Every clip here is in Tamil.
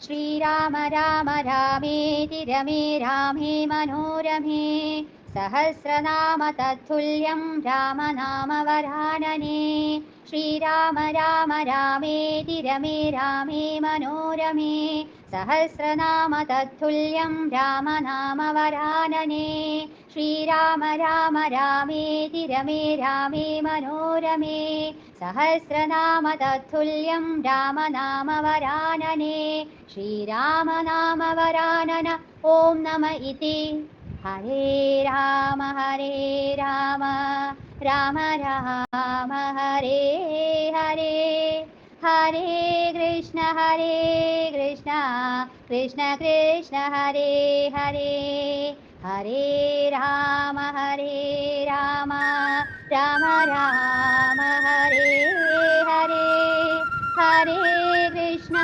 श्रीराम राम रामेति रमे रामे मनोरमे सहस्रनाम तत्तुल्यं रामनामवरानने श्रीराम राम रामेति रमे रामे मनोरमे सहस्रनाम तत्तुल्यं रामनामवरानने श्रीराम राम रामेति रमे रामे मनोरमे सहस्रनाम तत्तुल्यं रामनामवरानने श्रीरामनामवरानन ॐ नम इति हरे राम राम राम हरे हरे हरे कृष्ण कृष्ण कृष्ण हरे हरे हरे राम राम राम हरे हरे हरे कृष्ण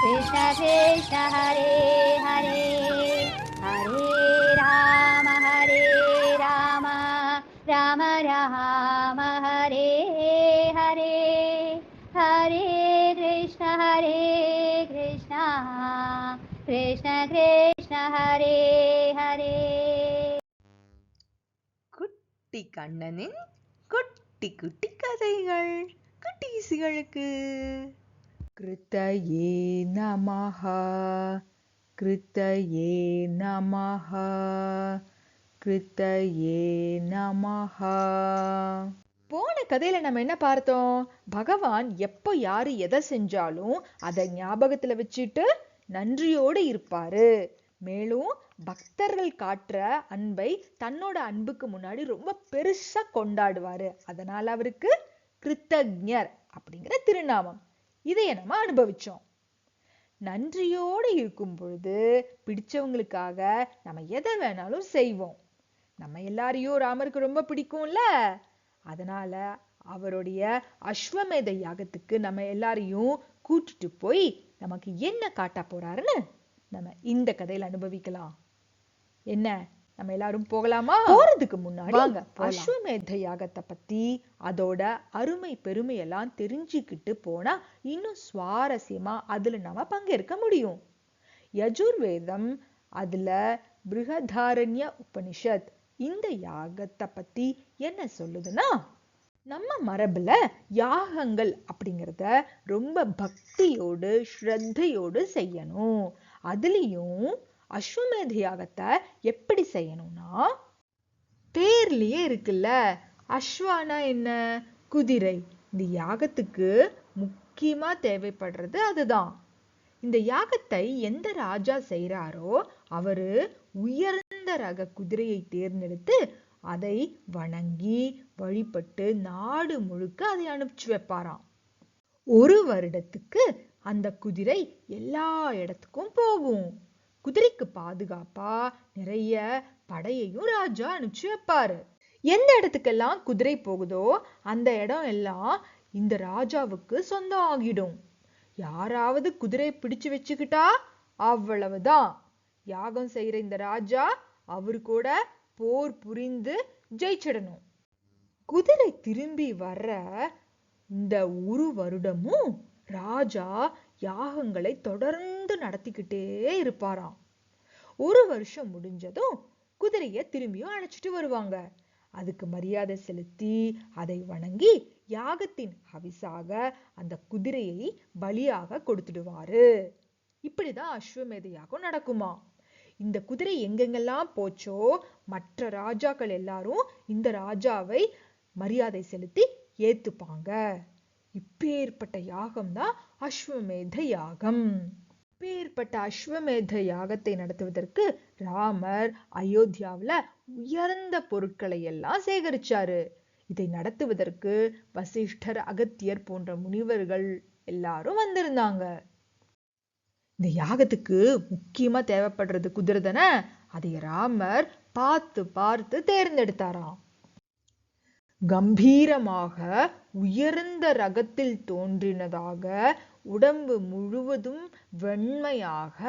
कृष्ण कृष्ण हरे हरे हरे राम राम राम हरे हरे हरे कृष्ण कृष्ण कृष्ण हरे हरे குட்டி கண்ணனின் குட்டி குட்டி கதைகள் குட்டீசுகளுக்கு. கிருத்தயே நமஹ கிருத்தயே நமஹ கிருத்தயே நமஹ. போன கதையில நம்ம என்ன பார்த்தோம்? பகவான் எப்போ யாரு எதை செஞ்சாலும் அதை ஞாபகத்துல வச்சுட்டு நன்றியோடு இருப்பாரு. மேலும் பக்தர்கள் காட்டுற அன்பை தன்னோட அன்புக்கு முன்னாடி ரொம்ப பெருசா கொண்டாடுவாரு. அதனால அவருக்கு கிருத்தஜ்ஞர் அப்படிங்கிற திருநாமம். இதைய நம்ம அனுபவிச்சோம். நன்றியோடு இருக்கும் பொழுது பிடிச்சவங்களுக்காக நம்ம எதை வேணாலும் செய்வோம். நம்ம எல்லாரையும் ராமருக்கு ரொம்ப பிடிக்கும்ல, அதனால அவருடைய அஸ்வமேத யாகத்துக்கு நம்ம எல்லாரையும் கூட்டிட்டு போய் நமக்கு என்ன காட்ட போறாருன்னு நம்ம இந்த கதையில அனுபவிக்கலாம். என்ன, நம்ம எல்லாரும் போகலாமா? போறதுக்கு முன்னாடி அஸ்வமேத யாகத்தை பத்தி அதோட அருமை பெருமை எல்லாம் தெரிஞ்சுக்கிட்டு போனா இன்னும் சுவாரஸ்யமா அதுல நாம பங்கேற்க முடியும். யஜுர்வேதம் அதுல பிருஹதாரண்ய உபனிஷத் இந்த யாகத்தை பத்தி என்ன சொல்லுதுன்னா, நம்ம மரபுல யாகங்கள் அப்படிங்கிறத ரொம்ப பக்தியோடு ஸ்ரத்தையோடு செய்யணும். அதுலயும் அஸ்வமேத யாகத்தை எப்படி செய்யணும்னா, பேர்லயே இருக்குல்ல, அஸ்வானா என்ன? குதிரை. இந்த யாகத்துக்கு முக்கியமா தேவைப்படுறது அதுதான். இந்த யாகத்தை எந்த ராஜா செய்யறாரோ அவரு உயர்ந்த ரக குதிரையை தேர்ந்தெடுத்து அதை வணங்கி வழிபட்டு நாடு முழுக்க அதை அனுப்பிச்சு வைப்பாராம். ஒரு வருடத்துக்கு அந்த குதிரை எல்லா இடத்துக்கும் போகும். குதிரைக்கு பாதுகாப்பா நிறைய படையையும் ராஜா அனுப்பிச்சு வைப்பாரு. எந்த இடத்துக்கெல்லாம் குதிரை போகுதோ அந்த இடம் எல்லாம் இந்த ராஜாவுக்கு சொந்தம் ஆகிடும். யாராவது குதிரை பிடிச்சு வச்சுக்கிட்டா அவ்வளவுதான். யாகம் செய்யற இந்த ராஜா அவரு கூட போர் புரிந்து ஜெயிச்சிடணும். குதிரை திரும்பி வர்ற இந்த ஒரு வருடமும் ராஜா யாகங்களை தொடர்ந்து நடத்திக்கிட்டே இருப்பாராம். ஒரு வருஷம் முடிஞ்சதும் குதிரைய திரும்பியும் அழைச்சிட்டு வருவாங்க. அதுக்கு மரியாதை செலுத்தி அதை வணங்கி யாகத்தின் ஹவிசாக அந்த குதிரையை பலியாக கொடுத்துடுவாரு. இப்படிதான் அஸ்வமேத யாகம் நடக்குமா. இந்த குதிரை எங்கெங்கெல்லாம் போச்சோ மற்ற ராஜாக்கள் எல்லாரும் இந்த ராஜாவை மரியாதை செலுத்தி ஏத்துப்பாங்க. இப்பேற்பட்ட யாகம் தான் அஸ்வமேத யாகம். இப்பேற்பட்ட அஸ்வமேத யாகத்தை நடத்துவதற்கு ராமர் அயோத்தியாவுல உயர்ந்த பொருட்களை எல்லாம் சேகரிச்சாரு. இதை நடத்துவதற்கு வசிஷ்டர், அகத்தியர் போன்ற முனிவர்கள் எல்லாரும் வந்திருந்தாங்க. இந்த யாகத்துக்கு முக்கியமா தேவைப்படுறது குதிரை தானே. அதை ராமர் பார்த்து பார்த்து தேர்ந்தெடுத்தாராம். கம்பீரமாக உயர்ந்த ரகத்தில் தோன்றினதாக, உடம்பு முழுவதும் வெண்மையாக,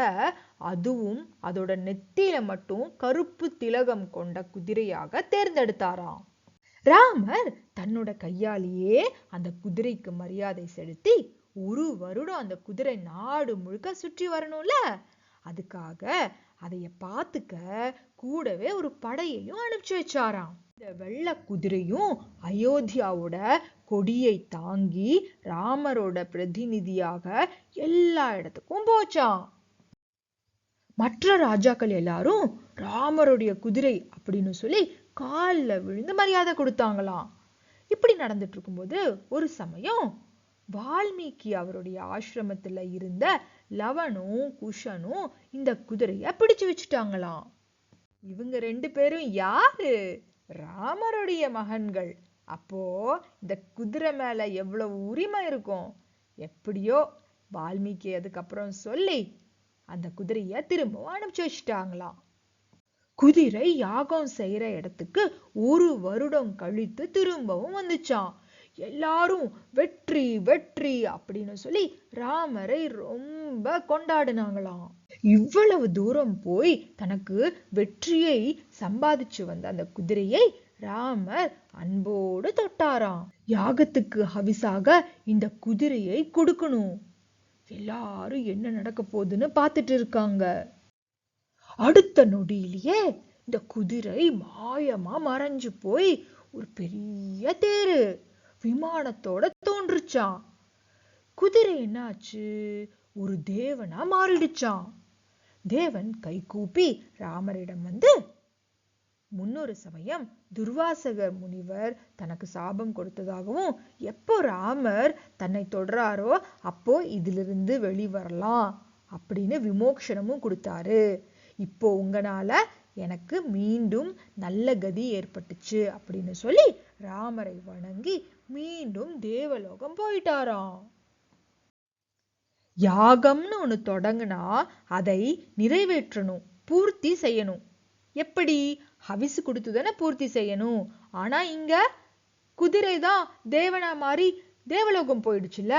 அதுவும் அதோட நெத்தியில மட்டும் கருப்பு திலகம் கொண்ட குதிரையாக தேர்ந்தெடுத்தாராம். ராமர் தன்னோட கையாலேயே அந்த குதிரைக்கு மரியாதை செலுத்தி ஒரு வருடம் அந்த குதிரை நாடு முழுக்க சுற்றி வரணும்ல, அதுக்காக அதைய பார்த்துக்க கூடவே ஒரு படையையும் அனுப்பிச்சு வச்சாராம். இந்த வெள்ளை குதிரையும் அயோத்தியாவோட கொடியை தாங்கி ராமரோட பிரதிநிதியாக எல்லா இடத்துக்கும் போச்சான். மற்ற ராஜாக்கள் எல்லாரும் ராமருடைய குதிரை அப்படின்னு சொல்லி காலில் விழுந்து மரியாதை கொடுத்தாங்களாம். இப்படி நடந்துட்டு இருக்கும்போது ஒரு சமயம் வால்மீகி அவருடைய ஆசிரமத்துல இருந்த லவனும் குஷனும் இந்த குதிரைய பிடிச்சு வச்சுட்டாங்களாம். இவங்க 2 பேரும் யாரு? ராமருடைய மகன்கள். அப்போ இந்த குதிரை மேல எவ்வளவு உரிமை இருக்கும். எப்படியோ வால்மீகி அதுக்கப்புறம் சொல்லி அந்த குதிரைய திரும்பவும் அனுப்பிச்சு வச்சுட்டாங்களாம். குதிரை யாகம் செய்யற இடத்துக்கு ஒரு வருடம் கழித்து திரும்பவும் வந்துச்சான். எல்லாரும் வெற்றி வெற்றி அப்படின்னு சொல்லி ராமரை ரொம்ப கொண்டாடினாங்களாம். இவ்வளவு தூரம் போய் தனக்கு வெற்றியை சம்பாதிச்சு வந்த அந்த குதிரையை ராமர் அன்போடு தொட்டாராம். யாகத்துக்கு ஹவிசாக இந்த குதிரையை கொடுக்கணும். எல்லாரும் என்ன நடக்க போகுதுன்னு பார்த்துட்டு இருக்காங்க. அடுத்த நொடியிலேயே இந்த குதிரை மாயமா மறைஞ்சு போய் ஒரு பெரிய தேரு விமானத்தோட தோன்றுச்சான். குதிரை என்னாச்சு? ஒரு தேவனா மாறிடுச்சான். தேவன் கை கூப்பி ராமரிடம் வந்து, முன்னொரு சமயம் துர்வாசகர் முனிவர் தனக்கு சாபம் கொடுத்ததாகவும், எப்போ ராமர் தன்னை தொடராரோ அப்போ இதிலிருந்து வெளிவரலாம் அப்படின்னு விமோக்ஷனமும் கொடுத்தாரு. இப்போ உங்களால எனக்கு மீண்டும் நல்ல கதி ஏற்பட்டுச்சு அப்படின்னு சொல்லி ராமரை வணங்கி மீண்டும் தேவலோகம் போயிட்டாராம். யாகம்னு ஒண்ணு தொடங்குனா அதை நிறைவேற்றணும், பூர்த்தி செய்யணும். எப்படி? ஹவிசு கொடுத்துதானே பூர்த்தி செய்யணும். ஆனா இங்க குதிரை தான் தேவனா மாறி தேவலோகம் போயிடுச்சுல,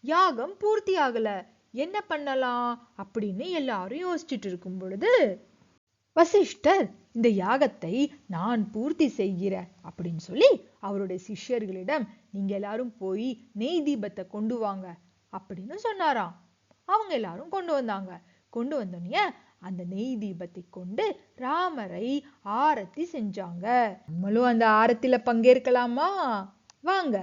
யாகம் பூர்த்தி ஆகல, என்ன பண்ணலாம் அப்படின்னு எல்லாரும் யோசிச்சுட்டு இருக்கும் பொழுது வசிஷ்டர் இந்த யாகத்தை நான் பூர்த்தி செய்கிறேன் அப்படின்னு சொல்லி அவருடைய சிஷ்யர்களிடம் நீங்க எல்லாரும் போய் நெய் தீபத்தை கொண்டு வாங்க அப்படின்னு சொன்னாராம். அவங்க எல்லாரும் கொண்டு வந்தாங்க. கொண்டு வந்தோடனே அந்த நெய் தீபத்தை கொண்டு ராமரை ஆரத்தி செஞ்சாங்க. நம்மளும் அந்த ஆரத்தில பங்கேற்கலாமா? வாங்க.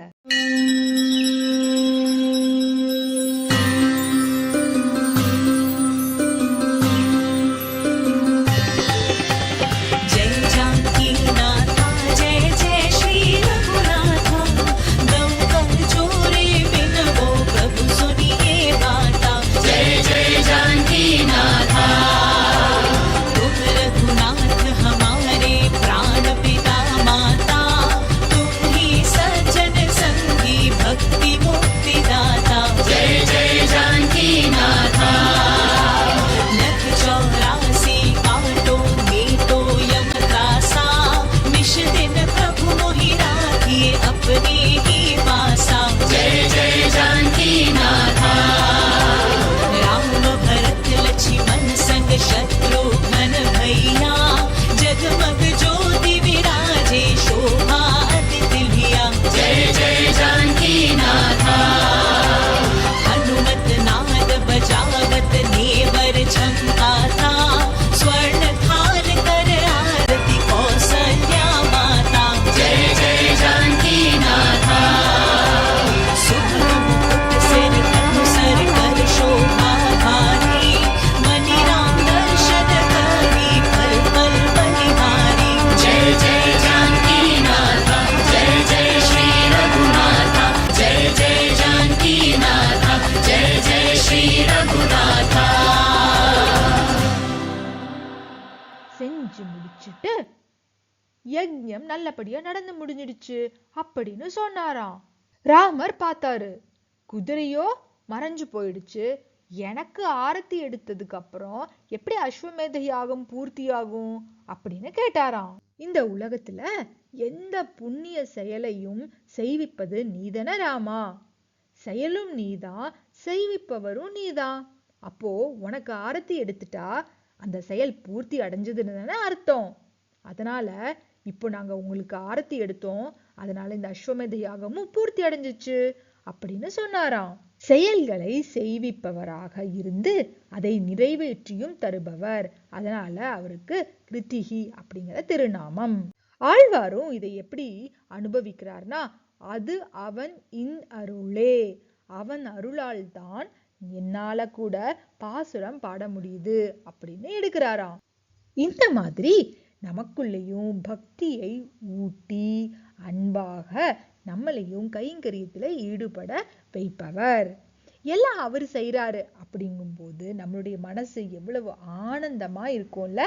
செஞ்சு முடிச்சுட்டு யஜ்ஞம் நல்லபடியா நடந்து முடிஞ்சிடுச்சு அப்படின்னு சொன்னாராம். ராமர் பார்த்தாரு, குதிரையோ மறைஞ்சு போயிடுச்சு, எனக்கு ஆரத்தி எடுத்ததுக்கு அப்புறம் எப்படி அஸ்வமேத யாகம் பூர்த்தியாகும் அப்படின்னு கேட்டாராம். இந்த உலகத்துல எந்த புண்ணிய செயலையும் செய்விப்பது நீதானே ராமா, செயலும் நீதான், செய்விப்பவரும் நீதான். அப்போ உனக்கு ஆரத்தி எடுத்துட்டா அந்த செயல் பூர்த்தி அடைஞ்சதுன்னு தானே அர்த்தம். அதனால இப்போ நாங்க உங்களுக்கு ஆரத்தி எடுத்தோம், அதனால இந்த அஸ்வமேத யாகமும் பூர்த்தி அடைஞ்சிச்சு அப்படின்னு சொன்னாராம். செயல்களை செய்விப்பவராக இருந்து அதை நிறைவேற்றியும் தருபவர். அதனால அவருக்கு கிருத்திகி அப்படிங்கிற திருநாமம். ஆழ்வாரும் இதை எப்படி அனுபவிக்கிறார்னா, அது அவன் இன் அருளே, அவன் அருளால் தான் என்னால கூட பாசுரம் பாட முடியுது அப்படின்னு எடுக்கிறாராம். இந்த மாதிரி நமக்குள்ளேயும் பக்தியை ஊட்டி அன்பாக நம்மளையும் கைங்கரியத்துல ஈடுபட வைப்பவர். எல்லாம் அவர் செய்யறாரு அப்படிங்கும்போது நம்மளுடைய மனசு எவ்வளவு ஆனந்தமா இருக்கும்ல.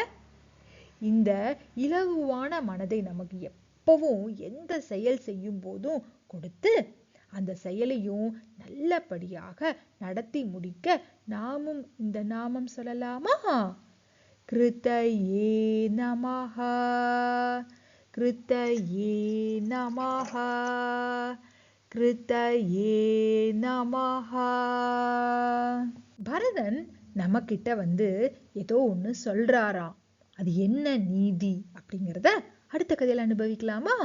இந்த இலகுவான மனதை நமக்கு எப்பவும் எந்த செயல் செய்யும் போதும் கொடுத்து அந்த செயலையும் நல்லபடியாக நடத்தி முடிக்க நாமும் இந்த நாமம் சொல்லலாமா? கிருத்தயே நமஹ, கிருத்தயே நமஹ, கிருத்தயே நமஹ. பரதன் நம்ம கிட்ட வந்து ஏதோ ஒண்ணு சொல்றாராம். அது என்ன நீதி அப்படிங்கிறத அடுத்த கதையில அனுபவிக்கலாமா?